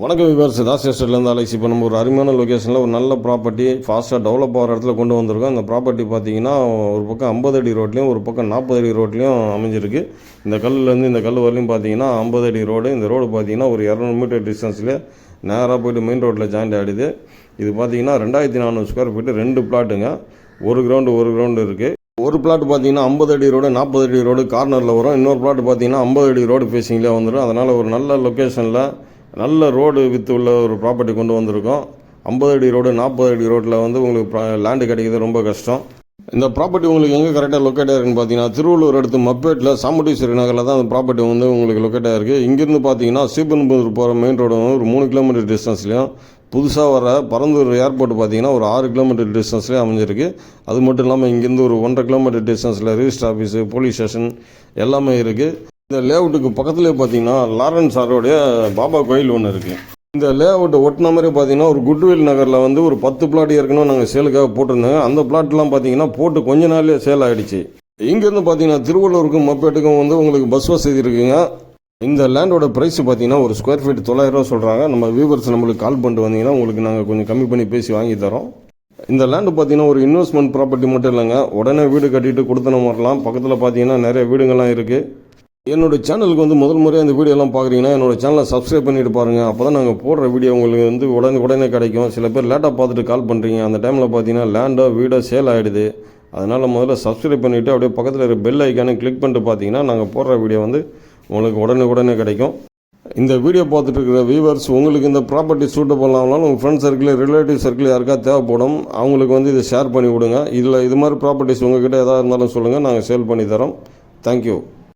வணக்கம் விவர்ஸ், தாஸ் எஸ்டேட்லேருந்து அலைசி. இப்போ நம்ம ஒரு அருமையான லொக்கேஷனில் ஒரு நல்ல ப்ராப்பர்ட்டி ஃபாஸ்ட்டாக டெவலப் ஆகிற இடத்துல கொண்டு வந்திருக்கோம். அந்த ப்ராப்பர்ட்டி பார்த்தீங்கன்னா ஒரு பக்கம் 50 அடி ரோட்லேயும் ஒரு பக்கம் 40 அடி ரோட்லேயும் அமைஞ்சிருக்கு. இந்த கல்லுலேருந்து இந்த கல் வரலையும் பார்த்தீங்கன்னா 50 அடி ரோடு. இந்த ரோடு பார்த்தீங்கன்னா ஒரு 200 மீட்டர் டிஸ்டன்ஸ்லேயே நேராக போய்ட்டு மெயின் ரோட்டில் ஜாயிண்ட் ஆகிடுது. இது பார்த்தீங்கன்னா 2400 ஸ்கொயர் ஃபீட்டு, 2 பிளாட்டுங்க. ஒரு கிரவுண்டு இருக்குது. ஒரு பிளாட் பார்த்தீங்கன்னா 50 அடி ரோடு, 40 அடி ரோடு கார்னரில் வரும். இன்னொரு பிளாட் பார்த்தீங்கன்னா 50 அடி ரோடு ஃபேஸிங்லேயே வந்துடும். அதனால் ஒரு நல்ல லொக்கேஷனில் நல்ல ரோடு வித்து உள்ள ஒரு ப்ராப்பர்ட்டி கொண்டு வந்திருக்கோம். 50 அடி ரோடு 40 அடி ரோட்டில் வந்து உங்களுக்கு லேண்டு கிடைக்கிறது ரொம்ப கஷ்டம். இந்த ப்ராப்பர்ட்டி உங்களுக்கு எங்கே கரெக்டாக லொக்கேட் ஆகிருக்குன்னு பார்த்தீங்கன்னா திருவள்ளூர் அடுத்து மப்பேட்டில் சாமுண்டீஸ்வரி நகரில் தான் அந்த ப்ராப்பர்ட்டி வந்து உங்களுக்கு லொக்கேட் ஆகிருக்கு. இங்கேருந்து பார்த்தீங்கன்னா ஸ்ரீபெரும்புதூர் போகிற மெயின் ரோடு வந்து ஒரு 3 கிலோமீட்டர் டிஸ்டன்ஸ்லையும், புதுசாக வர பரந்தூர் ஏர்போர்ட் பார்த்தீங்கன்னா ஒரு 6 கிலோமீட்டர் டிஸ்டன்ஸ்லேயே அமைஞ்சிருக்கு. அது மட்டும் இல்லாமல் இங்கேருந்து ஒரு 1.5 கிலோமீட்டர் டிஸ்டன்ஸில் ரிஜிஸ்டர் ஆஃபீஸு, போலீஸ் ஸ்டேஷன் எல்லாமே இருக்குது. இந்த லேஅவுட்டுக்கு பக்கத்துலேயே பார்த்தீங்கன்னா லாரன்ஸ் சாரோடைய பாபா கோயில் ஒன்று இருக்குது. இந்த லேஅவுட்டை ஒட்டின மாதிரி பார்த்தீங்கன்னா ஒரு குட்வில் நகரில் வந்து ஒரு 10 பிளாட் ஏற்கனவே நாங்கள் சேலுக்காக போட்டிருந்தோங்க. அந்த பிளாட்லாம் பார்த்தீங்கன்னா போட்டு கொஞ்ச நாள்லேயே சேல் ஆகிடுச்சு. இங்கேருந்து பார்த்தீங்கன்னா திருவள்ளூருக்கும் மப்பேட்டுக்கும் வந்து உங்களுக்கு பஸ் வசதி இருக்குங்க. இந்த லேண்டோட ப்ரைஸ் பார்த்தீங்கன்னா ஒரு ஸ்கொயர் ஃபீட் 900 ரூபா சொல்கிறாங்க. நம்ம வியூவர்ஸ் நம்மளுக்கு கால் பண்ணிட்டு வந்தீங்கன்னா உங்களுக்கு நாங்கள் கொஞ்சம் கம்மி பண்ணி பேசி வாங்கி தரோம். இந்த லேண்டு பார்த்தீங்கன்னா ஒரு இன்வெஸ்ட்மெண்ட் ப்ராப்பர்ட்டி மட்டும் இல்லைங்க, உடனே வீடு கட்டிட்டு கொடுத்தன வரலாம். பக்கத்தில் பார்த்தீங்கன்னா நிறைய வீடுங்கள்லாம் இருக்குது. என்னோட சேனலுக்கு வந்து முதல் முறையாக இந்த வீடியோலாம் பார்க்குறீங்கன்னா என்னோட சேனலை சப்ஸ்கிரைப் பண்ணிட்டு பாருங்கள். அப்போ தான் நாங்கள் போடுற வீடியோ உங்களுக்கு வந்து உடனே கிடைக்கும். சில பேர் லேட்டாக பார்த்துட்டு கால் பண்ணுறீங்க. அந்த டைமில் பார்த்தீங்கன்னா லேண்டோ வீடோ சேல் ஆகிடுது. அதனால் முதல்ல சப்ஸ்கிரைப் பண்ணிவிட்டு அப்படியே பக்கத்தில் இருக்கிற பெல் ஐக்கானை கிளிக் பண்ணிட்டு பார்த்தீங்கன்னா நாங்கள் போடுற வீடியோ வந்து உங்களுக்கு உடனே கிடைக்கும். இந்த வீடியோ பார்த்துட்டு இருக்கிற வியூவர்ஸ், உங்களுக்கு இந்த ப்ராப்பர்ட்டி சூட்டபிள் ஆகலாம், உங்கள் ஃப்ரெண்ட்ஸ் சர்க்கிள், ரிலேட்டிவ் சர்க்கிள் யாருக்கா தேவைப்படும், அவங்களுக்கு வந்து இதை ஷேர் பண்ணி விடுங்க. இது மாதிரி ப்ராப்பர்ட்டிஸ் உங்கள்கிட்ட எதாவது இருந்தாலும் சொல்லுங்கள், நாங்கள் சேல் பண்ணி தரோம். தேங்க்யூ.